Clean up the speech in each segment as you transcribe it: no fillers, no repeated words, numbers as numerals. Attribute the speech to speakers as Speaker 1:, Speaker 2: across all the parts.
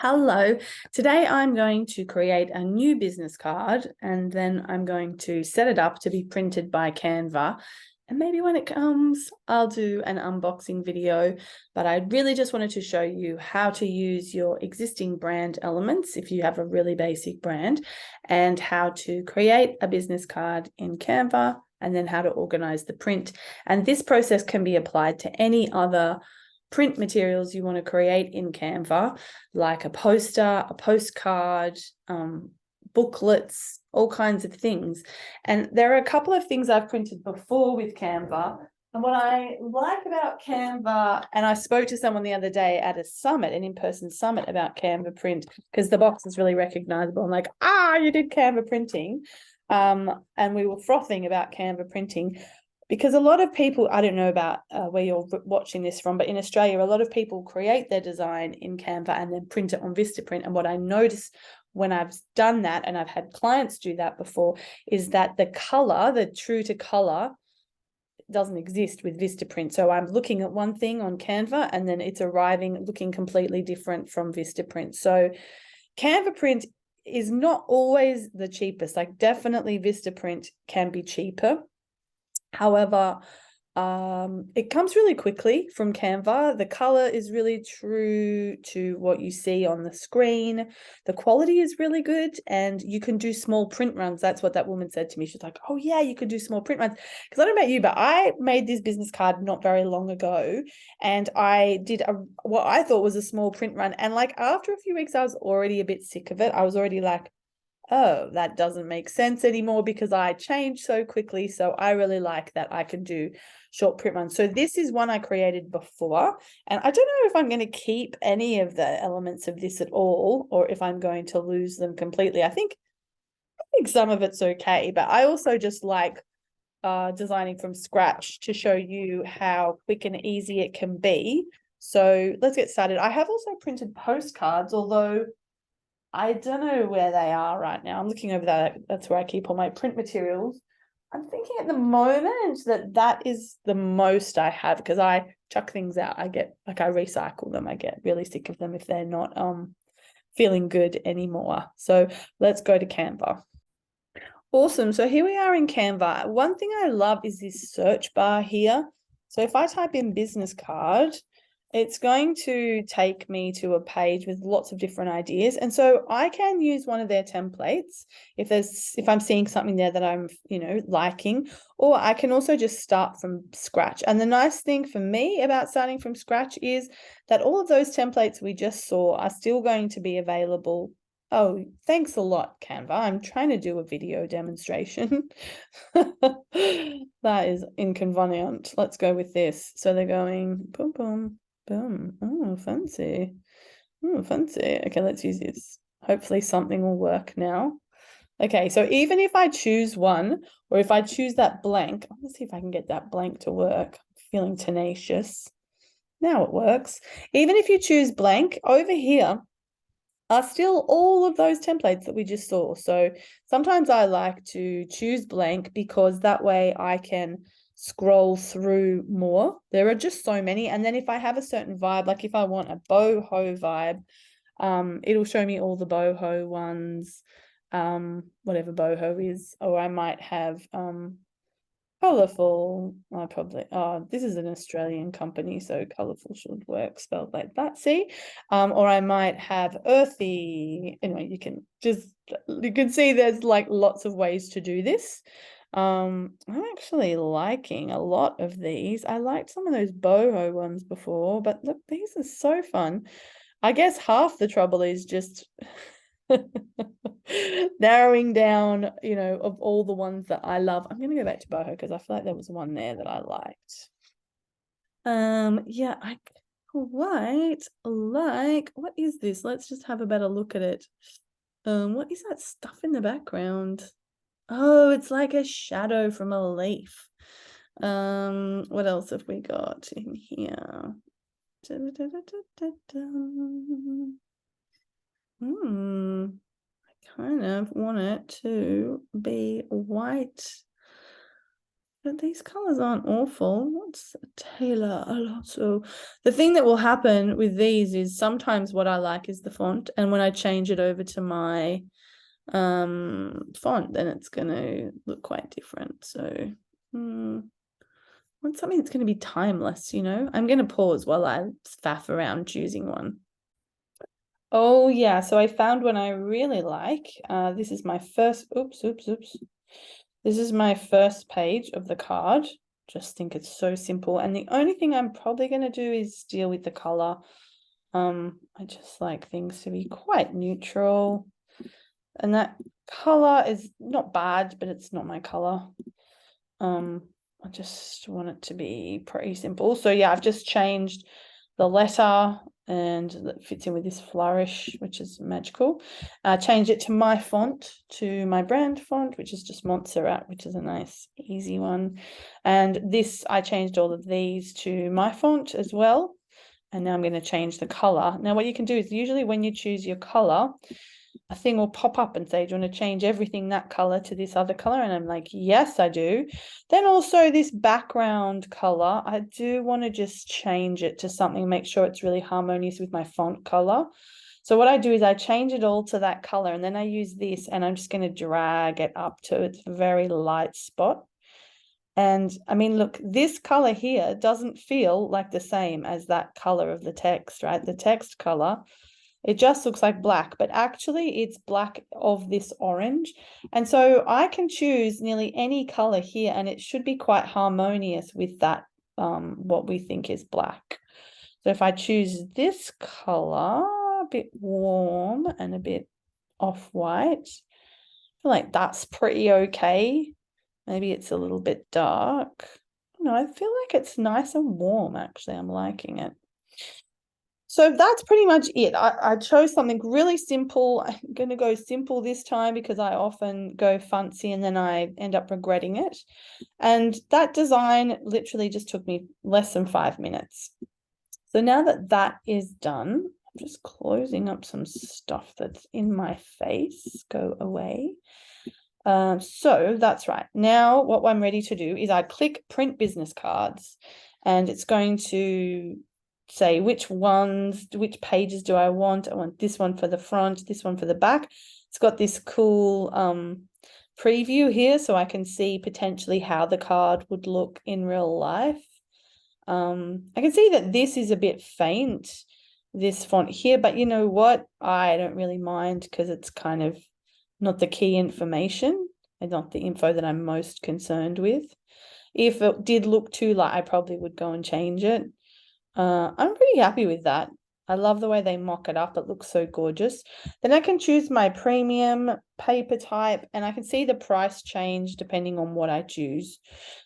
Speaker 1: Hello, today I'm going to create a new business card and then I'm going to set it up to be printed by Canva. And maybe when it comes, I'll do an unboxing video, but I really just wanted to show you how to use your existing brand elements if you have a really basic brand, and how to create a business card in Canva, and then how to organize the print. And this process can be applied to any other print materials you want to create in Canva, like a poster, a postcard, booklets, all kinds of things. And there are a couple of things I've printed before with Canva. And what I like about Canva, and I spoke to someone the other day at a summit, an in-person summit about Canva print, because the box is really recognizable. I'm like, you did Canva printing. And we were frothing about Canva printing. Because a lot of people, I don't know about where you're watching this from, but in Australia, a lot of people create their design in Canva and then print it on Vistaprint. And what I notice when I've done that, and I've had clients do that before, is that the color, the true to color, doesn't exist with Vistaprint. So I'm looking at one thing on Canva and then it's arriving looking completely different from Vistaprint. So Canva print is not always the cheapest. Like, definitely Vistaprint can be cheaper. However, it comes really quickly from Canva. The color is really true to what you see on the screen. The quality is really good, and you can do small print runs. That's what that woman said to me. She's like, oh yeah, you could do small print runs. Because I don't know about you, but I made this business card not very long ago, and I did what I thought was a small print run. And like after a few weeks, I was already a bit sick of it. I was already like, oh, that doesn't make sense anymore because I changed so quickly. So I really like that I can do short print runs. So this is one I created before, and I don't know if I'm going to keep any of the elements of this at all, or if I'm going to lose them completely. I think some of it's okay, but I also just like designing from scratch to show you how quick and easy it can be. So let's get started. I have also printed postcards, although I don't know where they are right now. I'm looking over that. That's where I keep all my print materials. I'm thinking at the moment that is the most I have, because I chuck things out. I recycle them. I get really sick of them if they're not feeling good anymore. So let's go to Canva. Awesome. So here we are in Canva. One thing I love is this search bar here. So if I type in business card, it's going to take me to a page with lots of different ideas. And so I can use one of their templates if I'm seeing something there that I'm, liking, or I can also just start from scratch. And the nice thing for me about starting from scratch is that all of those templates we just saw are still going to be available. Oh, thanks a lot, Canva. I'm trying to do a video demonstration. That is inconvenient. Let's go with this. So they're going boom, boom. Boom. Oh, fancy. Oh, fancy. Okay, let's use this. Hopefully something will work now. Okay, so even if I choose one, or if I choose that blank, I'm gonna see if I can get that blank to work. I'm feeling tenacious. Now it works. Even if you choose blank, over here are still all of those templates that we just saw. So sometimes I like to choose blank because that way I can scroll through more. There are just so many. And then if I have a certain vibe, like if I want a boho vibe, it'll show me all the boho ones, whatever boho is. Or I might have colorful. This is an Australian company, so colorful should work, spelled like that. See, or I might have earthy. Anyway, you can see there's like lots of ways to do this. I'm actually liking a lot of these. I liked some of those boho ones before, but look, these are so fun. I guess half the trouble is just narrowing down, of all the ones that I love. I'm gonna go back to boho because I feel like there was one there that I liked. Yeah, I quite like, what is this? Let's just have a better look at it. What is that stuff in the background? Oh, it's like a shadow from a leaf. What else have we got in here? I kind of want it to be white. But these colors aren't awful. What's Taylor Alonso? The thing that will happen with these is sometimes what I like is the font, and when I change it over to my font, then it's going to look quite different. So I want something that's going to be timeless, you know. I'm going to pause while I faff around choosing one. Oh yeah, so I found one I really like. This is my first, oops. This is my first page of the card. Just think it's so simple. And the only thing I'm probably going to do is deal with the color. I just like things to be quite neutral. And that color is not bad, but it's not my color. I just want it to be pretty simple. So yeah, I've just changed the letter and that fits in with this flourish, which is magical. Change it to my font, to my brand font, which is just Montserrat, which is a nice, easy one. And this, I changed all of these to my font as well. And now I'm going to change the color. Now, what you can do is usually when you choose your color, a thing will pop up and say, do you want to change everything that color to this other color? And I'm like, yes, I do. Then also this background color, I do want to just change it to something, make sure it's really harmonious with my font color. So what I do is I change it all to that color, and then I use this and I'm just going to drag it up to its very light spot. And I mean, look, this color here doesn't feel like the same as that color of the text, right? The text color, it just looks like black, but actually it's black of this orange. And so I can choose nearly any color here, and it should be quite harmonious with that, what we think is black. So if I choose this color, a bit warm and a bit off-white, I feel like that's pretty okay. Maybe it's a little bit dark. No, I feel like it's nice and warm, actually. I'm liking it. So that's pretty much it. I chose something really simple. I'm going to go simple this time because I often go fancy and then I end up regretting it. And that design literally just took me less than 5 minutes. So now that that is done, I'm just closing up some stuff that's in my face. Go away. So that's right. Now what I'm ready to do is I click print business cards, and it's going to say which pages do I want. I want this one for the front, this one for the back. It's got this cool preview here, so I can see potentially how the card would look in real life. I can see that this is a bit faint, this font here, but you know what? I don't really mind because it's kind of not the key information and not the info that I'm most concerned with. If it did look too light, I probably would go and change it. I'm pretty happy with that. I love the way they mock it up. It looks so gorgeous. Then I can choose my premium paper type, and I can see the price change depending on what I choose.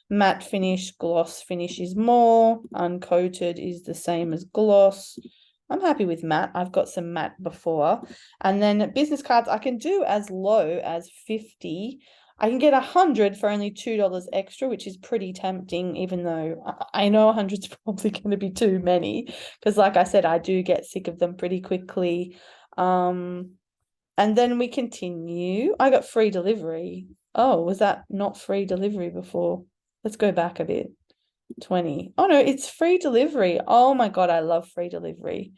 Speaker 1: Matte finish, gloss finish is more. Uncoated is the same as gloss. I'm happy with matte. I've got some matte before. And then business cards, I can do as low as 50. I can get 100 for only $2 extra, which is pretty tempting, even though I know 100 is probably going to be too many, because like I said, I do get sick of them pretty quickly. And then we continue. I got free delivery. Oh, was that not free delivery before? Let's go back a bit. 20. Oh no, it's free delivery. Oh my God, I love free delivery.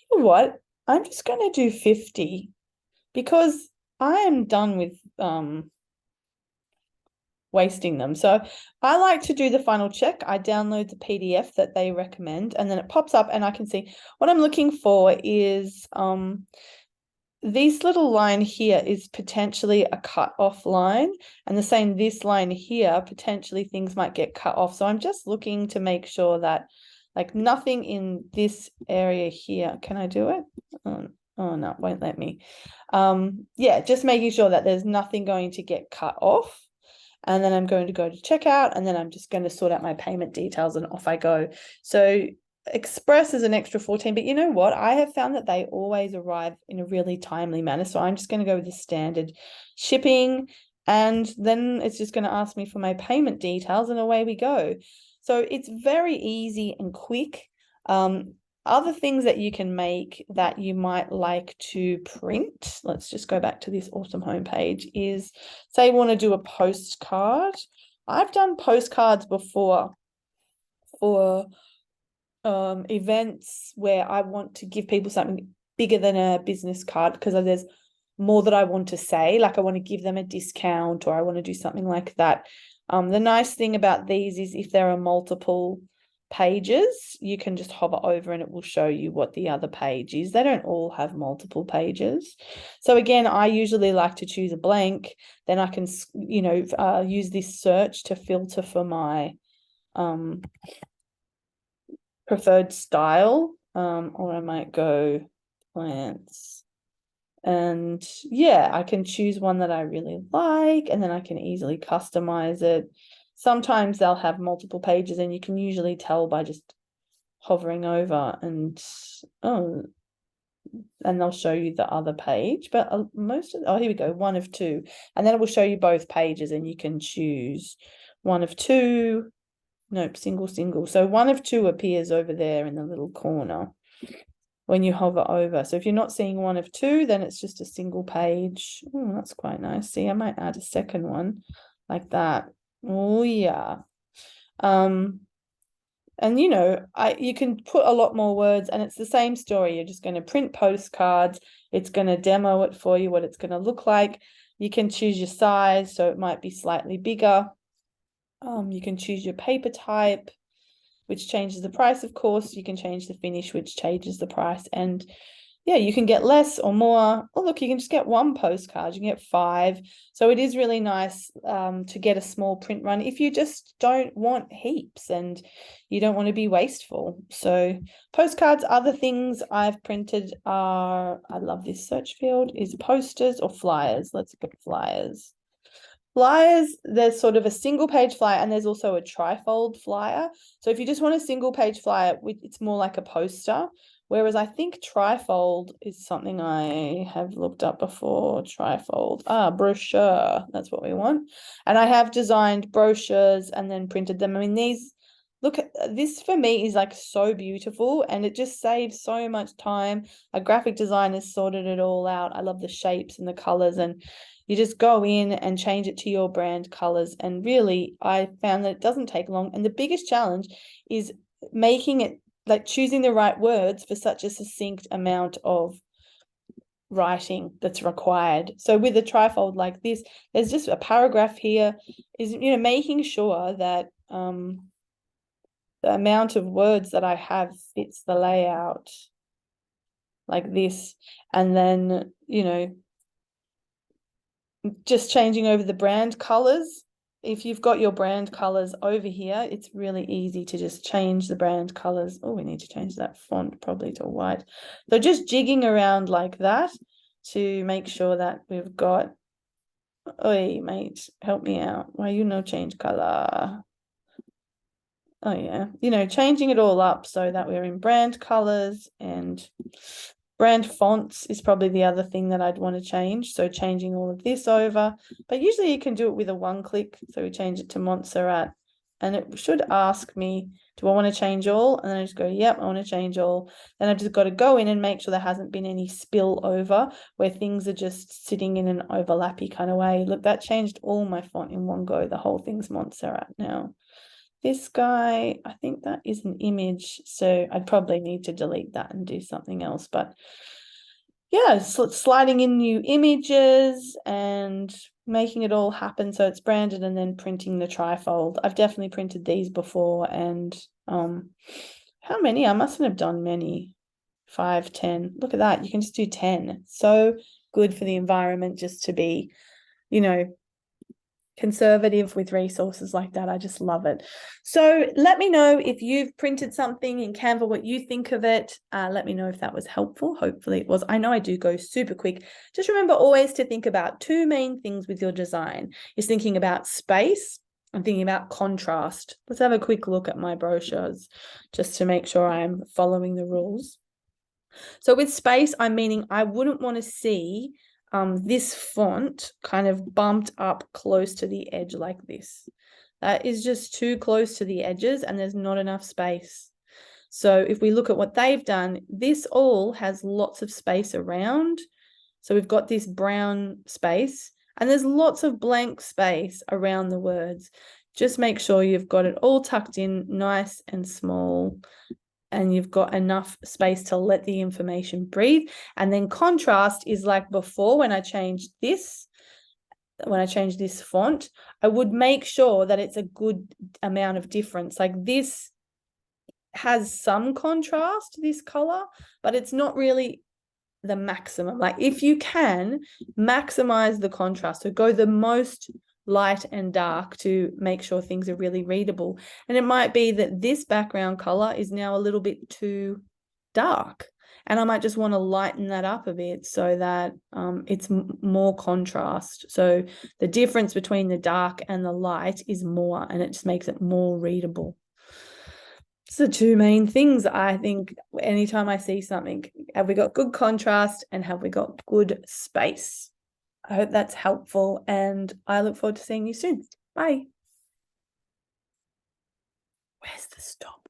Speaker 1: You know what? I'm just going to do 50 because I am done with wasting them. So I like to do the final check. I download the PDF that they recommend, and then it pops up and I can see what I'm looking for is this little line here is potentially a cut off line, and the same this line here, potentially things might get cut off. So I'm just looking to make sure that like nothing in this area here. Can I do it? Oh no, it won't let me. Yeah, just making sure that there's nothing going to get cut off. And then I'm going to go to checkout, and then I'm just going to sort out my payment details and off I go. So Express is an extra 14, but you know what? I have found that they always arrive in a really timely manner. So I'm just going to go with the standard shipping, and then it's just going to ask me for my payment details, and away we go. So it's very easy and quick. Other things that you can make that you might like to print, let's just go back to this awesome homepage, is say you want to do a postcard. I've done postcards before for events where I want to give people something bigger than a business card because there's more that I want to say, like I want to give them a discount or I want to do something like that. The nice thing about these is if there are multiple pages, you can just hover over and it will show you what the other page is. They don't all have multiple pages. So again, I usually like to choose a blank. Then I can, use this search to filter for my preferred style, or I might go plants. And yeah, I can choose one that I really like, and then I can easily customize it. Sometimes they'll have multiple pages, and you can usually tell by just hovering over and they'll show you the other page. But here we go, 1 of 2, and then it will show you both pages, and you can choose 1 of 2. Nope, single. So 1 of 2 appears over there in the little corner when you hover over. So if you're not seeing 1 of 2, then it's just a single page. Oh, that's quite nice. See, I might add a second one like that. Oh yeah. And you can put a lot more words, and it's the same story. You're just going to print postcards. It's going to demo it for you, what it's going to look like. You can choose your size, so it might be slightly bigger. You can choose your paper type, which changes the price, of course. You can change the finish, which changes the price. And yeah, you can get less or more. Oh, look, you can just get 1 postcard. You can get 5. So it is really nice to get a small print run if you just don't want heaps and you don't want to be wasteful. So postcards, other things I've printed are, I love this search field, is posters or flyers. Let's look at flyers. Flyers, there's sort of a single page flyer, and there's also a trifold flyer. So if you just want a single page flyer, it's more like a poster. Whereas I think trifold is something I have looked up before. Trifold, brochure, that's what we want. And I have designed brochures and then printed them. I mean, look at this, for me is like so beautiful, and it just saves so much time. A graphic designer sorted it all out. I love the shapes and the colors, and you just go in and change it to your brand colors. And really, I found that it doesn't take long. And the biggest challenge is making it, like choosing the right words for such a succinct amount of writing that's required. So with a trifold like this, there's just a paragraph here, is making sure that the amount of words that I have fits the layout like this. And then just changing over the brand colors. If you've got your brand colors over here, it's really easy to just change the brand colors. Oh, we need to change that font probably to white. So just jigging around like that to make sure that we've got, oi mate, help me out. Why you no change color? Oh yeah, changing it all up so that we're in brand colors, and brand fonts is probably the other thing that I'd want to change. So changing all of this over, but usually you can do it with a 1 click. So we change it to Montserrat, and it should ask me, do I want to change all? And then I just go, yep, I want to change all. Then I've just got to go in and make sure there hasn't been any spill over where things are just sitting in an overlappy kind of way. Look, that changed all my font in one go. The whole thing's Montserrat now. This guy, I think that is an image, so I'd probably need to delete that and do something else. But yeah, so sliding in new images and making it all happen so it's branded, and then printing the trifold. I've definitely printed these before, and how many? I mustn't have done many. 5, 10. Look at that. You can just do 10. So good for the environment just to be, conservative with resources like that. I just love it. So let me know if you've printed something in Canva, what you think of it. Let me know if that was helpful. Hopefully it was. I know I do go super quick. Just remember always to think about 2 main things with your design. Is thinking about space and thinking about contrast. Let's have a quick look at my brochures just to make sure I'm following the rules. So with space, I'm meaning I wouldn't want to see this font kind of bumped up close to the edge like this. That is just too close to the edges, and there's not enough space. So if we look at what they've done, this all has lots of space around. So we've got this brown space, and there's lots of blank space around the words. Just make sure you've got it all tucked in nice and small, and you've got enough space to let the information breathe. And then contrast is like before, when I changed this font, I would make sure that it's a good amount of difference. Like this has some contrast, this color, but it's not really the maximum. Like if you can maximize the contrast, so go the most light and dark to make sure things are really readable. And it might be that this background color is now a little bit too dark, and I might just want to lighten that up a bit so that it's more contrast. So the difference between the dark and the light is more, and it just makes it more readable. It's the two main things, I think, anytime I see something. Have we got good contrast and have we got good space? I hope that's helpful, and I look forward to seeing you soon. Bye. Where's the stop?